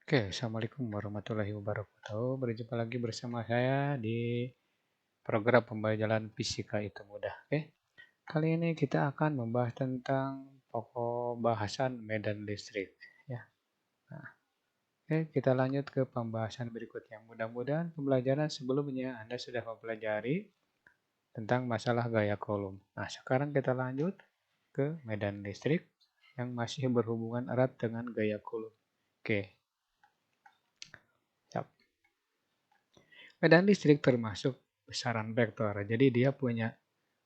Oke, Assalamualaikum warahmatullahi wabarakatuh. Berjumpa lagi bersama saya di program pembelajaran fisika itu mudah. Oke, kali ini kita akan membahas tentang pokok bahasan medan listrik. Ya, nah, oke, kita lanjut ke pembahasan berikutnya. Mudah-mudahan pembelajaran sebelumnya Anda sudah mempelajari tentang masalah gaya kolom. Nah, sekarang kita lanjut ke medan listrik yang masih berhubungan erat dengan gaya kolom. Oke, siap. Medan listrik termasuk besaran vektor. Jadi dia punya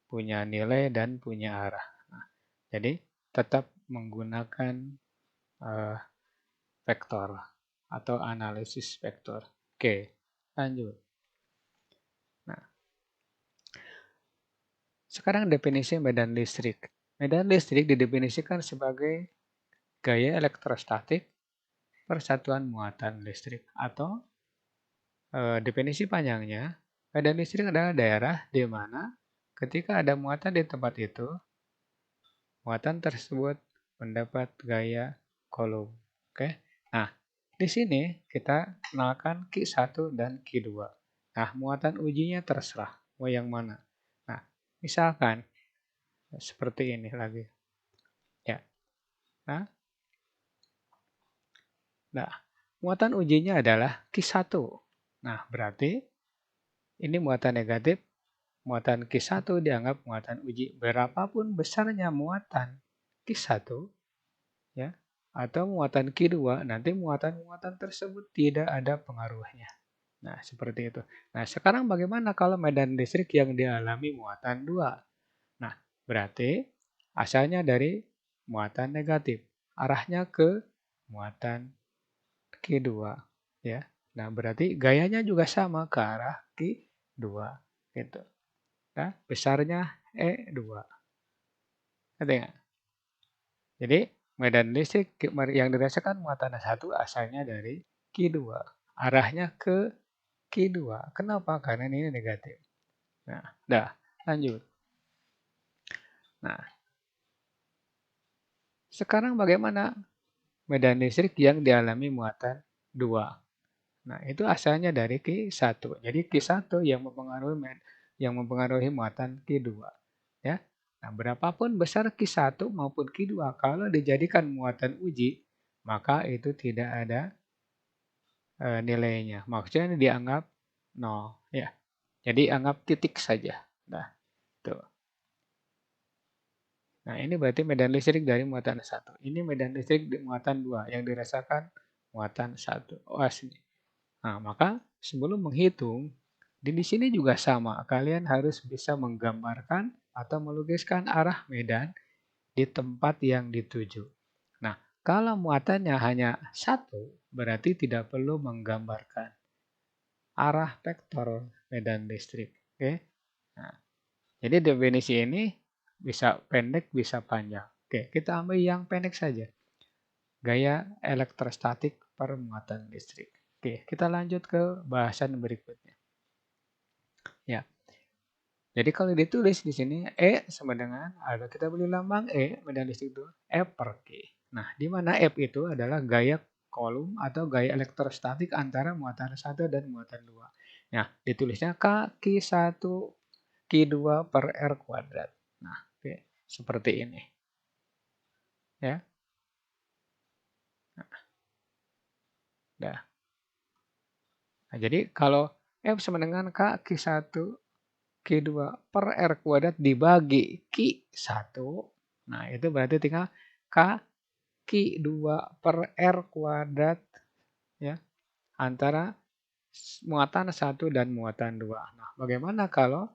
punya nilai dan punya arah. Nah, jadi tetap menggunakan uh, vektor atau analisis vektor. Oke, lanjut. Nah, sekarang definisi medan listrik. Medan listrik didefinisikan sebagai gaya elektrostatik persatuan muatan listrik atau definisi panjangnya, medan listrik adalah daerah di mana ketika ada muatan di tempat itu, muatan tersebut mendapat gaya kolom. Oke. Nah, di sini kita kenalkan Q1 dan Q2. Nah, muatan ujinya terserah mau yang mana. Nah, misalkan seperti ini lagi. Ya. Nah, nah, muatan ujinya adalah Q1. Nah, berarti ini muatan negatif. Muatan Q1 dianggap muatan uji. Berapapun besarnya muatan Q1, ya, atau muatan Q2, nanti muatan-muatan tersebut tidak ada pengaruhnya. Nah, seperti itu. Nah, sekarang bagaimana kalau medan listrik yang dialami muatan 2? Nah, berarti asalnya dari muatan negatif, arahnya ke muatan Q2, ya. Nah, berarti gayanya juga sama ke arah Q2 gitu. Nah, besarnya E2. Ngerti nggak? Jadi medan listrik yang dirasakan muatan satu asalnya dari Q2. Arahnya ke Q2. Kenapa? Karena ini negatif. Nah, dah, lanjut. Nah, sekarang bagaimana medan listrik yang dialami muatan 2? Nah, itu asalnya dari Q1. Jadi Q1 yang mempengaruhi muatan Q2, ya. Nah, berapapun besar Q1 maupun Q2 kalau dijadikan muatan uji, maka itu tidak ada nilainya. Maksudnya dianggap 0, ya. Jadi anggap titik saja. Nah, tuh. Nah, ini berarti medan listrik dari muatan 1. Ini medan listrik di muatan 2 yang dirasakan muatan 1. Oh, asli. Nah, maka sebelum menghitung, di sini juga sama. Kalian harus bisa menggambarkan atau melukiskan arah medan di tempat yang dituju. Nah, kalau muatannya hanya 1, berarti tidak perlu menggambarkan arah vektor medan listrik. Oke? Nah, jadi definisi ini bisa pendek, bisa panjang. Oke, kita ambil yang pendek saja. Gaya elektrostatik permuatan listrik. Oke, kita lanjut ke bahasan berikutnya. Ya. Jadi kalau ditulis di sini E sama dengan ada kita beri lambang E medan listrik itu F per K. Nah, di mana F itu adalah gaya kolom atau gaya elektrostatik antara muatan 1 dan muatan 2. Nah, ditulisnya K Q1 Q2 per R kuadrat. Nah, oke, seperti ini. Ya. Nah, jadi kalau F sama dengan K Q1 Q2 per R kuadrat dibagi Q1. Nah, itu berarti tinggal K Q2 per R kuadrat, ya, antara muatan 1 dan muatan 2. Nah, bagaimana kalau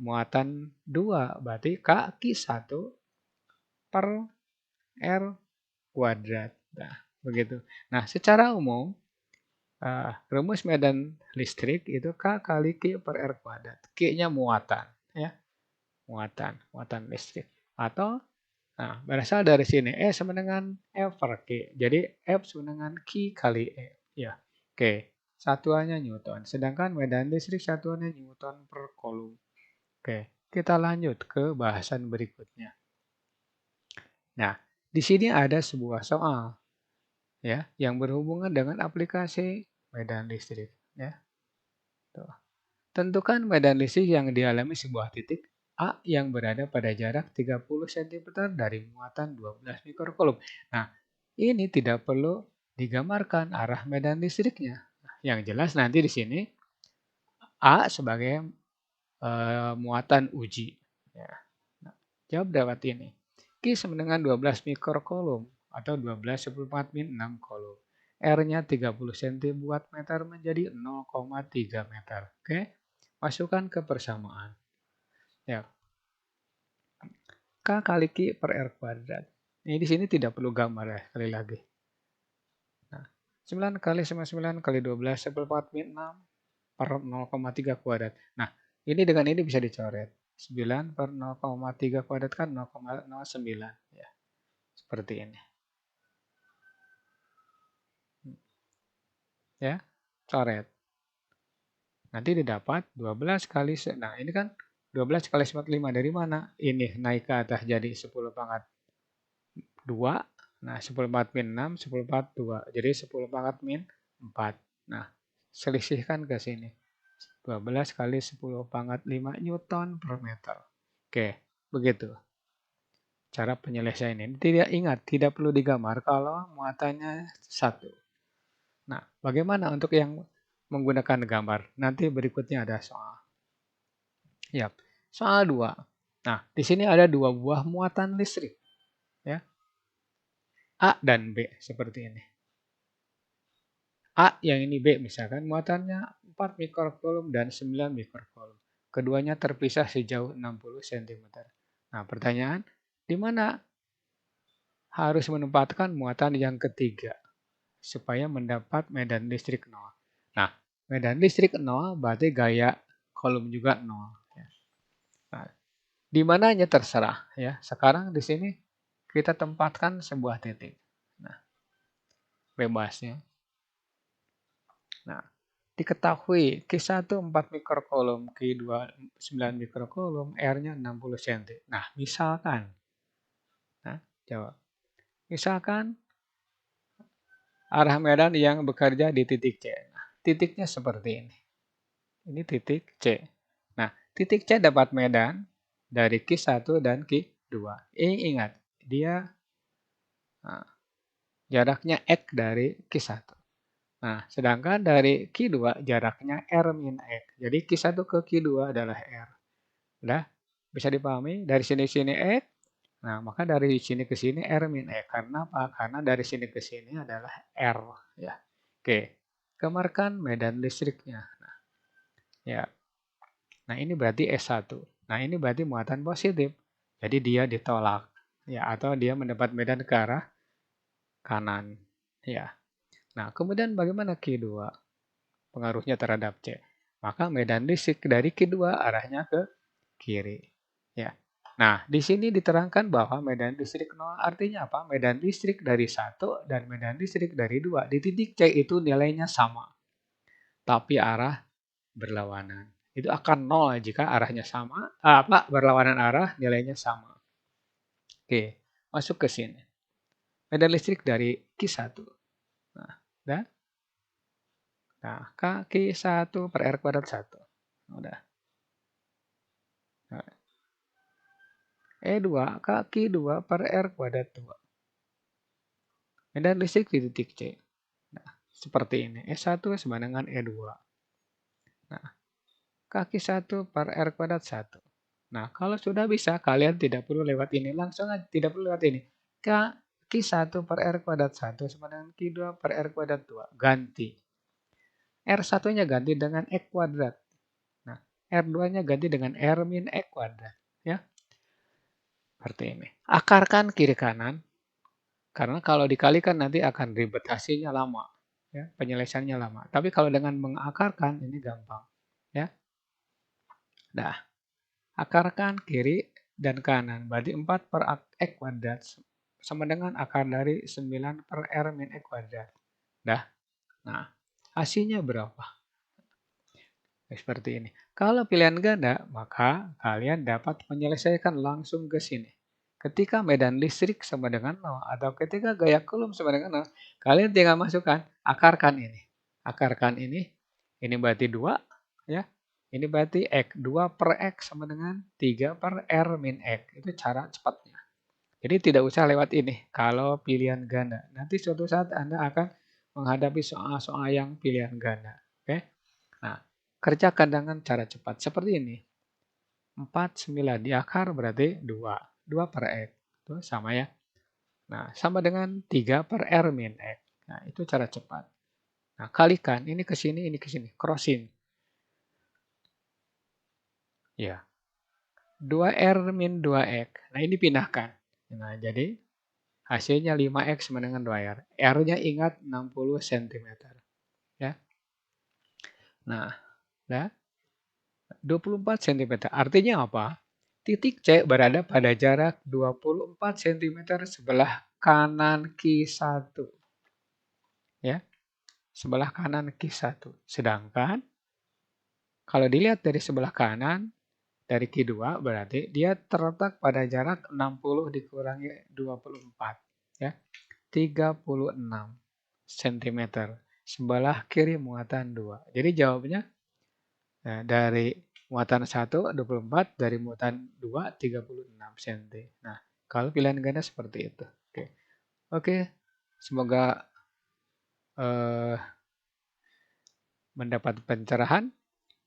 muatan 2? Berarti K Q1 per R kuadrat. Nah, begitu. Nah, secara umum, rumus medan listrik itu K kali Q per R kuadrat. Q-nya muatan, ya, muatan listrik. Atau berasal dari sini E sama dengan F per Q. Jadi F sama dengan Q kali E. Ya, oke. Satuannya Newton. Sedangkan medan listrik satuannya Newton per kolom. Oke, kita lanjut ke bahasan berikutnya. Nah, di sini ada sebuah soal. ya, yang berhubungan dengan aplikasi medan listrik, ya. Tuh. Tentukan medan listrik yang dialami sebuah titik A yang berada pada jarak 30 cm dari muatan 12 mikrokulum. Nah, ini tidak perlu digambarkan arah medan listriknya. Yang jelas nanti di sini A sebagai muatan uji. Ya. Nah, jawab dapat ini. Q sama dengan 12 mikrokulum atau 12 10⁴ 6 kolom. R-nya 30 cm buat meter menjadi 0,3 meter. Oke, masukkan ke persamaan. Ya, K kali Q per R kuadrat. Ini di sini tidak perlu gambar ya, sekali lagi. Nah, 9 kali sama 9 kali 12 6 per 0,3 kuadrat. Nah, ini dengan ini bisa dicoret. 9 per 0,3 kuadrat kan 0,09. Ya, seperti ini. Ya, coret. Nanti didapat 12 kali, nah ini kan 12 kali 5 dari mana? Ini naik ke atas jadi 10 pangkat 2. Nah, 10 pangkat min 6, 10 pangkat 2. Jadi 10 pangkat min 4. Nah, selisihkan ke sini. 12 kali 10 pangkat 5 Newton per meter. Oke, begitu cara penyelesaian ini. Tidak perlu digambar kalau muatannya 1. Nah, bagaimana untuk yang menggunakan gambar? Nanti berikutnya ada soal. Ya, soal 2. Nah, di sini ada 2 buah muatan listrik. Ya, A dan B seperti ini. A yang ini B misalkan muatannya 4 mikrokulum dan 9 mikrokulum. Keduanya terpisah sejauh 60 cm. Nah, pertanyaan, di mana harus menempatkan muatan yang ketiga supaya mendapat medan listrik 0. Nah, medan listrik 0 berarti gaya kolom juga 0. Nah, di mananya terserah ya. Sekarang di sini kita tempatkan sebuah titik. Nah, bebasnya. Nah, diketahui Q1 4 mikrokulum, Q2 9 mikrokulum, R-nya 60 cm. Nah, misalkan. Nah, jawab. Misalkan arah medan yang bekerja di titik C. Nah, titiknya seperti ini. Ini titik C. Nah, titik C dapat medan dari Q1 dan Q2. Ingat, dia jaraknya X dari Q1. Nah, sedangkan dari Q2 jaraknya R-X. Jadi Q1 ke Q2 adalah R. Udah bisa dipahami? Dari sini X. Nah, maka dari sini ke sini R-X. Karena apa? Karena dari sini ke sini adalah R. Ya. Oke. Gambarkan medan listriknya. Nah, ya. Nah, ini berarti S1. Nah, ini berarti muatan positif. Jadi dia ditolak. Ya, atau dia mendapat medan ke arah kanan. Ya. Nah, kemudian bagaimana Q2? Pengaruhnya terhadap C. Maka medan listrik dari Q2 arahnya ke kiri. Ya. Nah, di sini diterangkan bahwa medan listrik 0 artinya apa? Medan listrik dari 1 dan medan listrik dari 2 di titik C itu nilainya sama. Tapi arah berlawanan. Itu akan 0 jika arahnya sama, berlawanan arah nilainya sama. Oke, masuk ke sini. Medan listrik dari Q1. Nah, udah. Nah, Q1 per R kuadrat 1. Udah. Nah, E2 Q2 per R kuadrat 2. Medan listrik di titik C. Nah, seperti ini. E1 sama dengan E2. Nah, kaki 1 per R kuadrat 1. Nah, kalau sudah bisa, kalian tidak perlu lewat ini. Langsung aja, tidak perlu lewat ini. Q1 per R kuadrat 1 sama dengan Q2 per R kuadrat 2. Ganti. R1-nya ganti dengan X kuadrat. Nah, R2-nya ganti dengan R min X kuadrat. Ya, seperti ini. Akarkan kiri kanan. Karena kalau dikalikan nanti akan ribet, hasilnya lama. Ya, penyelesaiannya lama. Tapi kalau dengan mengakarkan ini gampang. Ya. Nah, akarkan kiri dan kanan. Berarti 4 per X kuadrat sama dengan akar dari 9 per R min X kuadrat. Nah, hasilnya berapa? Seperti ini. Kalau pilihan ganda, maka kalian dapat menyelesaikan langsung ke sini. Ketika medan listrik sama dengan 0 atau ketika gaya Coulomb sama dengan 0, kalian tinggal masukkan, akarkan ini. Akarkan ini berarti 2 ya. Ini berarti X. 2 per X sama dengan 3 per R min X. Itu cara cepatnya. Jadi tidak usah lewat ini kalau pilihan ganda. Nanti suatu saat Anda akan menghadapi soal-soal yang pilihan ganda. Oke? Nah, kerjakan dengan cara cepat seperti ini. 49 di akar berarti 2. 2 per X. Itu sama ya. Nah, sama dengan 3 per R min X. Nah, itu cara cepat. Nah, kalikan. Ini ke sini. Crossing. Ya. 2R min 2X. Nah, ini pindahkan. Nah, jadi hasilnya 5X sama dengan 2R. R-nya ingat 60 cm. Ya. Nah, ya. 24 cm. Artinya apa? Titik C berada pada jarak 24 cm sebelah kanan Q1. Ya, sebelah kanan Q1. Sedangkan kalau dilihat dari sebelah kanan, dari Q2 berarti dia terletak pada jarak 60 dikurangi 24. Ya, 36 cm. Sebelah kiri muatan 2. Jadi jawabnya dari muatan 1, 24, dari muatan 2, 36 cm. Nah, kalau pilihan ganda seperti itu. Oke. Semoga mendapat pencerahan.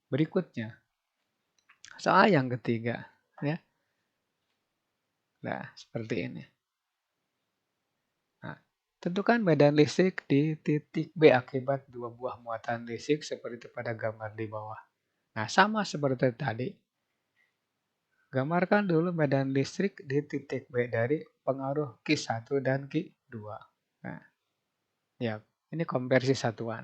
Berikutnya, soal yang ketiga. Ya. Nah, seperti ini. Nah, tentukan medan listrik di titik B akibat dua buah muatan listrik seperti pada gambar di bawah. Nah, sama seperti tadi. Gambarkan dulu medan listrik di titik B dari pengaruh Q1 dan Q2. Nah, ya, ini konversi satuan.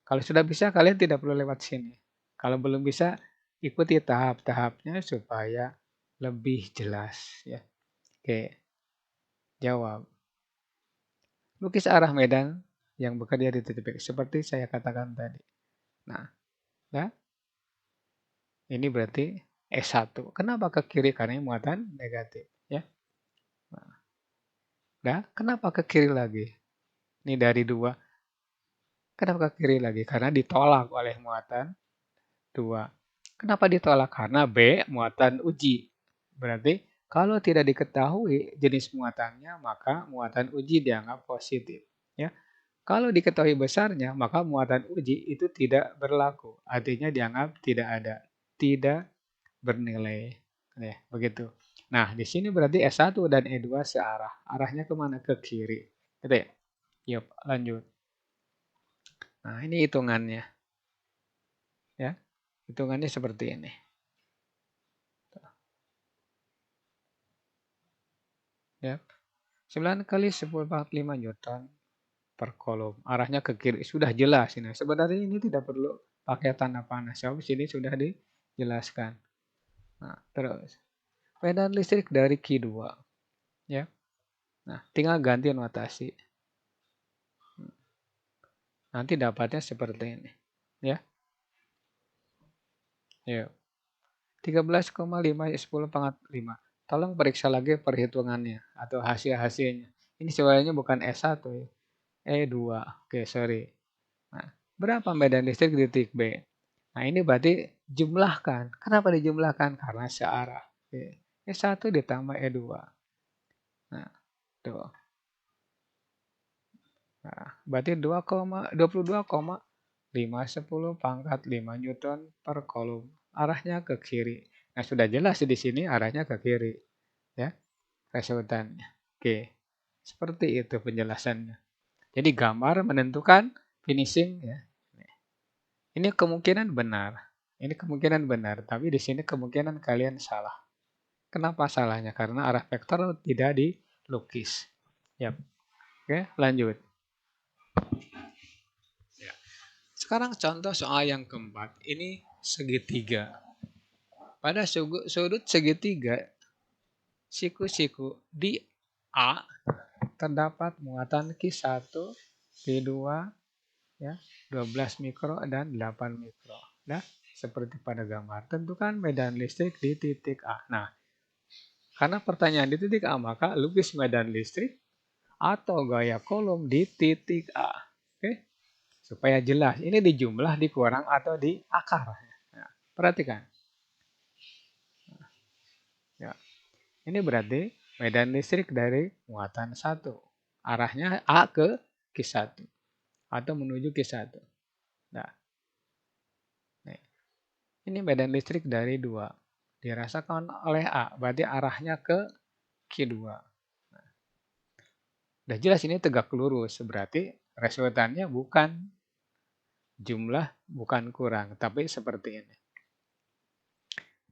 Kalau sudah bisa, kalian tidak perlu lewat sini. Kalau belum bisa, ikuti tahap-tahapnya supaya lebih jelas. Ya. Oke, jawab. Lukis arah medan yang bekerja di titik B, seperti saya katakan tadi. Nah, ya, ini berarti S1. Kenapa ke kiri? Karena muatan negatif. Ya. Nah, kenapa ke kiri lagi? Ini dari 2. Kenapa ke kiri lagi? Karena ditolak oleh muatan 2. Kenapa ditolak? Karena B muatan uji. Berarti kalau tidak diketahui jenis muatannya, maka muatan uji dianggap positif. Ya. Kalau diketahui besarnya, maka muatan uji itu tidak berlaku. Artinya dianggap tidak ada. Tidak bernilai. Ya, begitu. Nah, di sini berarti S1 dan E2 searah. Arahnya kemana? Ke kiri. Gitu ya? Yuk, lanjut. Nah, ini hitungannya. Ya, hitungannya seperti ini. Ya. 9 kali 10⁴ Newton per kolom. Arahnya ke kiri. Sudah jelas ini. Sebenarnya ini tidak perlu pakai tanda panah. Sebab sini sudah dijelaskan. Nah, terus. Medan listrik dari Q2. Ya. Nah, tinggal ganti notasi. Nanti dapatnya seperti ini. Ya. Yuk. 13,5 10⁵. Tolong periksa lagi perhitungannya atau hasil-hasilnya. Ini sebenarnya bukan S1 ya. E2. Oke, sorry. Nah, berapa medan listrik di titik B? Nah, ini berarti jumlahkan. Kenapa dijumlahkan? Karena searah. Oke. E1 ditambah E2. Nah, tuh. Nah, berarti 22,5 Newton per kolom. Arahnya ke kiri. Nah, sudah jelas di sini arahnya ke kiri. Ya, resultannya. Oke. Seperti itu penjelasannya. Jadi gambar menentukan finishing ya. Ini kemungkinan benar. Ini kemungkinan benar, tapi di sini kemungkinan kalian salah. Kenapa salahnya? Karena arah vektor tidak dilukis. Yap. Oke, lanjut. Ya. Sekarang contoh soal yang keempat. Ini segitiga. Pada sudut segitiga siku-siku di A terdapat muatan Q1, Q2, ya, 12 mikro dan 8 mikro. Nah, seperti pada gambar. Tentukan medan listrik di titik A. Nah, Karena pertanyaan di titik A, maka lukis medan listrik atau gaya kolom di titik A. Oke, supaya jelas. Ini di jumlah, dikurang, atau di akar. Nah, perhatikan. Ya, ini berarti medan listrik dari muatan 1. Arahnya A ke Q1 atau menuju Q1. Nah, ini medan listrik dari 2. Dirasakan oleh A, berarti arahnya ke Q2. Udah jelas ini tegak lurus, berarti resultannya bukan jumlah, bukan kurang, tapi seperti ini.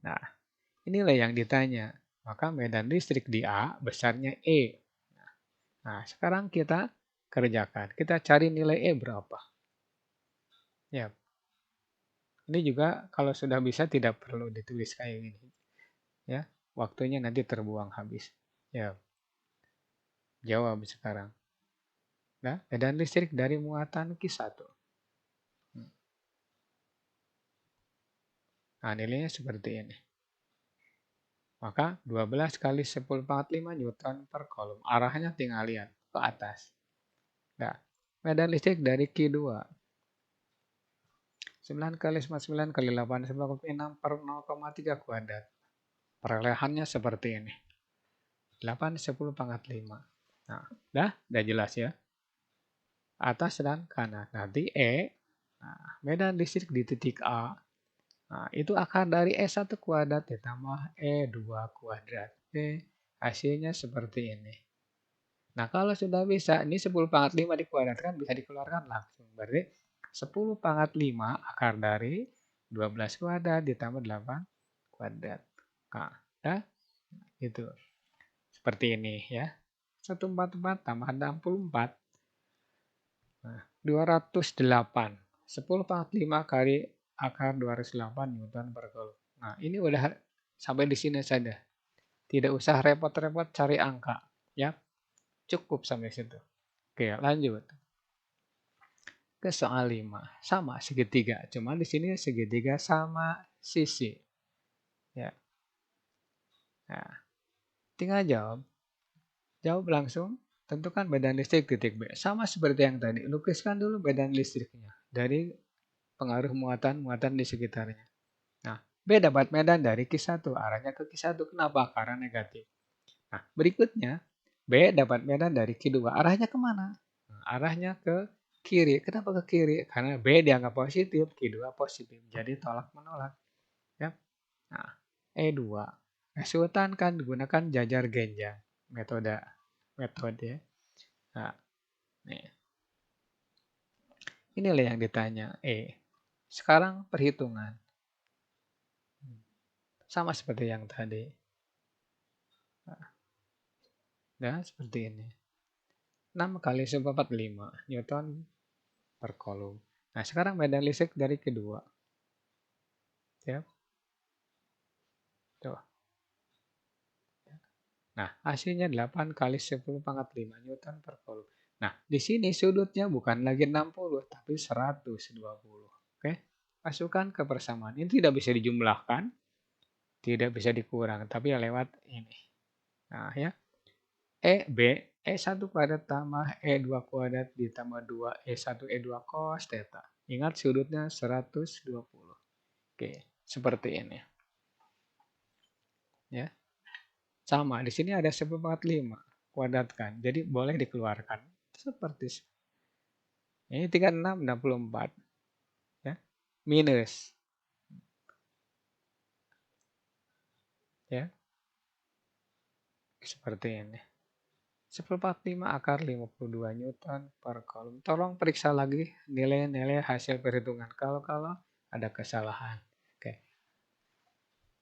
Nah, inilah yang ditanya. Maka medan listrik di A besarnya E. Nah, sekarang kita kerjakan. Kita cari nilai E berapa. Ya, ini juga kalau sudah bisa tidak perlu ditulis kayak gini. Ya, waktunya nanti terbuang habis. Ya, jawab sekarang. Nah, medan listrik dari muatan Q1. Nah, nilainya seperti ini. Maka 12 kali 10 pangkat 5 Newton per kolom. Arahnya tinggal lihat ke atas. Nah, medan listrik dari Q2. 9 kali 99 kali 8 6 per 0,3 kuadrat. Perolehannya seperti ini. 8 10 pangkat 5. Nah, udah jelas ya. Atas dan kanan. Nanti E, nah, medan listrik di titik A. Nah, itu akar dari E1 kuadrat ditambah E2 kuadrat. Oke, hasilnya seperti ini. Nah, kalau sudah bisa, ini 10 pangkat 5 dikuadratkan bisa dikeluarkan langsung. Berarti 10 pangkat 5 akar dari 12 kuadrat ditambah 8 kuadrat. Nah, ya, itu. Seperti ini ya. 144 tambah 64. Nah, 208. 10 pangkat 5 kali akar 208 Newton per Coulomb. Nah, ini udah sampai di sini saja. Tidak usah repot-repot cari angka. Ya, cukup sampai situ. Oke, lanjut. Ke soal 5. Sama segitiga, cuma di sini segitiga sama sisi. Ya. Nah, tinggal jawab. Jawab langsung. Tentukan medan listrik titik B. Sama seperti yang tadi. Lukiskan dulu medan listriknya dari pengaruh muatan-muatan di sekitarnya. Nah, B dapat medan dari Q1. Arahnya ke Q1. Kenapa? Karena negatif. Nah, berikutnya B dapat medan dari Q2. Arahnya kemana? Nah, arahnya ke kiri. Kenapa ke kiri? Karena B dianggap positif, Q2 positif. Jadi tolak menolak. Ya. Nah, E2. Resultan kan gunakan jajar genjang. Metode. Nah, nih. Inilah yang ditanya E. Sekarang perhitungan. Sama seperti yang tadi. Nah, seperti ini. 6 kali 1/45 Newton per Coulomb. Nah, sekarang medan listrik dari kedua. Ya. Tuh. Nah, hasilnya 8 kali 10 pangkat 5 Newton per Coulomb. Nah, di sini sudutnya bukan lagi 60, tapi 120. Oke, masukkan ke persamaan. Ini tidak bisa dijumlahkan, tidak bisa dikurang, tapi lewat ini. Nah, ya. E1 kuadrat tambah E2 kuadrat ditambah 2 E1 E2 cos theta. Ingat sudutnya 120. Oke, seperti ini. Ya. Sama, di sini ada 1/45 kuadratkan. Jadi boleh dikeluarkan. Seperti ini 36 64. Ya. Minus. Ya. Seperti ini. 1/45 akar 52 Newton per Coulomb. Tolong periksa lagi nilai-nilai hasil perhitungan. Kalau ada kesalahan. Oke.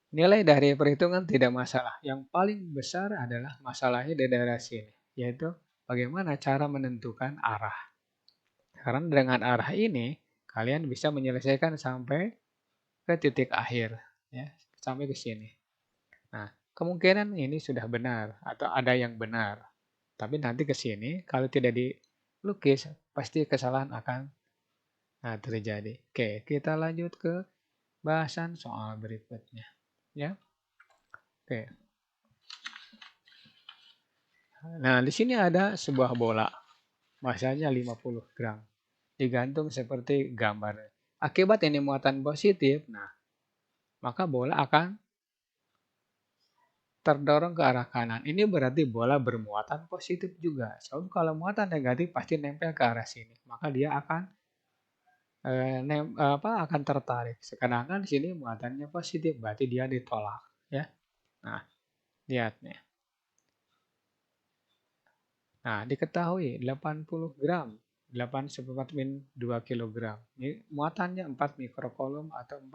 Nilai dari perhitungan tidak masalah. Yang paling besar adalah masalahnya di daerah sini. Yaitu bagaimana cara menentukan arah. Karena dengan arah ini, kalian bisa menyelesaikan sampai ke titik akhir. Ya, sampai ke sini. Nah, kemungkinan ini sudah benar atau ada yang benar. Tapi nanti ke sini, kalau tidak dilukis, pasti kesalahan akan terjadi. Oke, kita lanjut ke bahasan soal berikutnya. Ya, oke. Nah, di sini ada sebuah bola, masanya 50 gram. Digantung seperti gambar. Akibat ini muatan positif, nah, maka bola akan terdorong ke arah kanan. Ini berarti bola bermuatan positif juga. So, kalau muatan negatif pasti nempel ke arah sini. Maka dia akan akan tertarik. Sedangkan di sini muatannya positif, berarti dia ditolak, ya. Nah, lihat nih. Nah, diketahui 80 gram, 8 min 2 kilogram. Ini muatannya 4 mikrokolom atau 4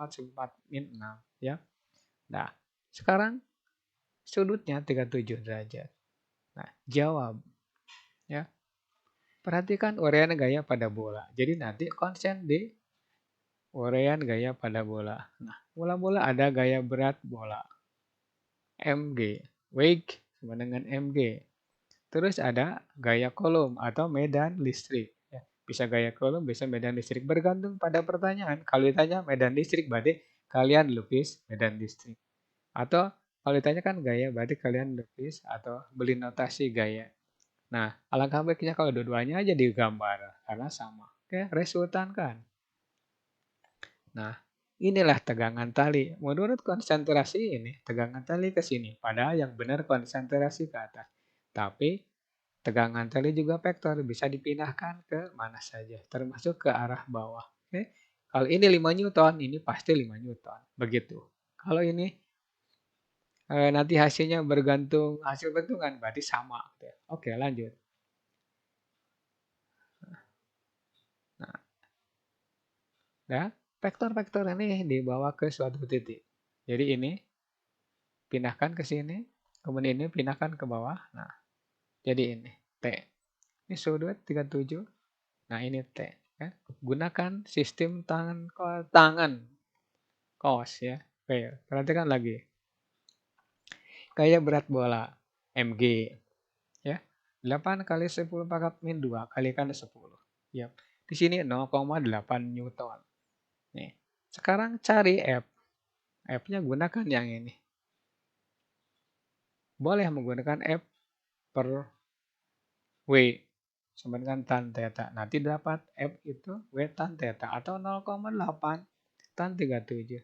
min 6, ya. Nah, sekarang sudutnya 37 derajat. Nah, jawab, ya. Perhatikan uraian gaya pada bola. Jadi nanti konsen di uraian gaya pada bola. Nah, bola-bola ada gaya berat bola. Mg, weight sama dengan Mg. Terus ada gaya kolom atau medan listrik. Ya, bisa gaya kolom, bisa medan listrik. Bergantung pada pertanyaan. Kalau ditanya medan listrik, berarti kalian lukis medan listrik. Atau kalau ditanyakan gaya, berarti kalian lukis atau beli notasi gaya. Nah, alangkah baiknya kalau dua-duanya aja digambar, karena sama. Oke, resultan kan? Nah, inilah tegangan tali. Menurut konsentrasi ini, tegangan tali ke sini. Padahal yang benar konsentrasi ke atas. Tapi, tegangan tali juga vektor. Bisa dipindahkan ke mana saja. Termasuk ke arah bawah. Oke. Kalau ini 5 Newton, ini pasti 5 Newton. Begitu. Kalau ini nanti hasilnya bergantung hasil bentukan, berarti sama. Oke, lanjut. Nah, ya, vektor-vektor ini dibawa ke suatu titik. Jadi ini pindahkan ke sini, kemudian ini pindahkan ke bawah. Nah, jadi ini T. Ini sudut 37. Nah, ini T. Ya. Gunakan sistem tangan cos ya. Oke, perhatikan lagi. Gaya berat bola Mg ya. 8 kali 10 pangkat min 2 kalikan 10. Ya. Di sini 0,8 Newton. Nih. Sekarang cari F. F-nya gunakan yang ini. Boleh menggunakan F per W sama dengan tan theta. Nanti dapat F itu W tan theta atau 0,8 tan 37.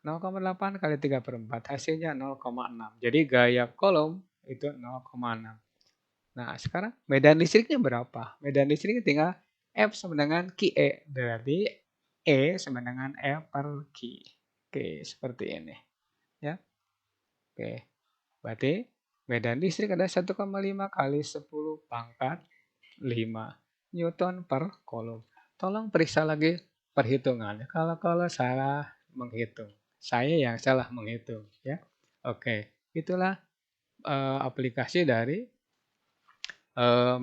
0,8 kali 3 per 4 hasilnya 0,6. Jadi gaya kolom itu 0,6. Nah, sekarang medan listriknya berapa? Medan listriknya tinggal F sama dengan QE. Berarti E sama dengan F per Q. Oke, seperti ini. Ya. Oke. Berarti medan listrik ada 1,5 kali 10 pangkat 5 Newton per kolom. Tolong periksa lagi perhitungannya. Kalau salah menghitung, saya yang salah menghitung, ya. Oke, itulah aplikasi dari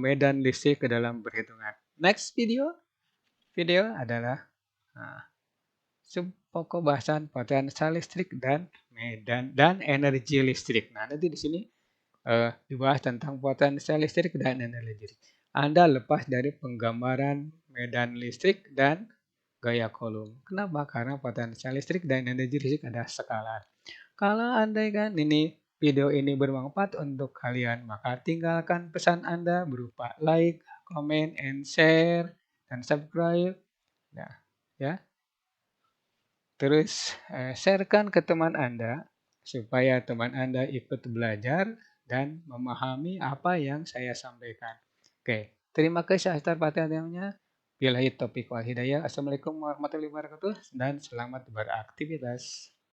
medan listrik ke dalam perhitungan. Next video adalah pokok bahasan potensial listrik dan medan dan energi listrik. Nah, nanti di sini dibahas tentang potensial listrik dan energi listrik. Anda lepas dari penggambaran medan listrik dan gaya kolom. Kenapa? Karena potensial listrik dan energi listrik ada skala. Kalau andai kan ini video ini bermanfaat untuk kalian, maka tinggalkan pesan Anda berupa like, comment, and share, dan subscribe. Nah, ya. Terus sharekan ke teman Anda supaya teman Anda ikut belajar dan memahami apa yang saya sampaikan. Oke, terima kasih atas perhatiannya. Billahi taufiq wal hidayah. Assalamualaikum warahmatullahi wabarakatuh dan selamat beraktivitas.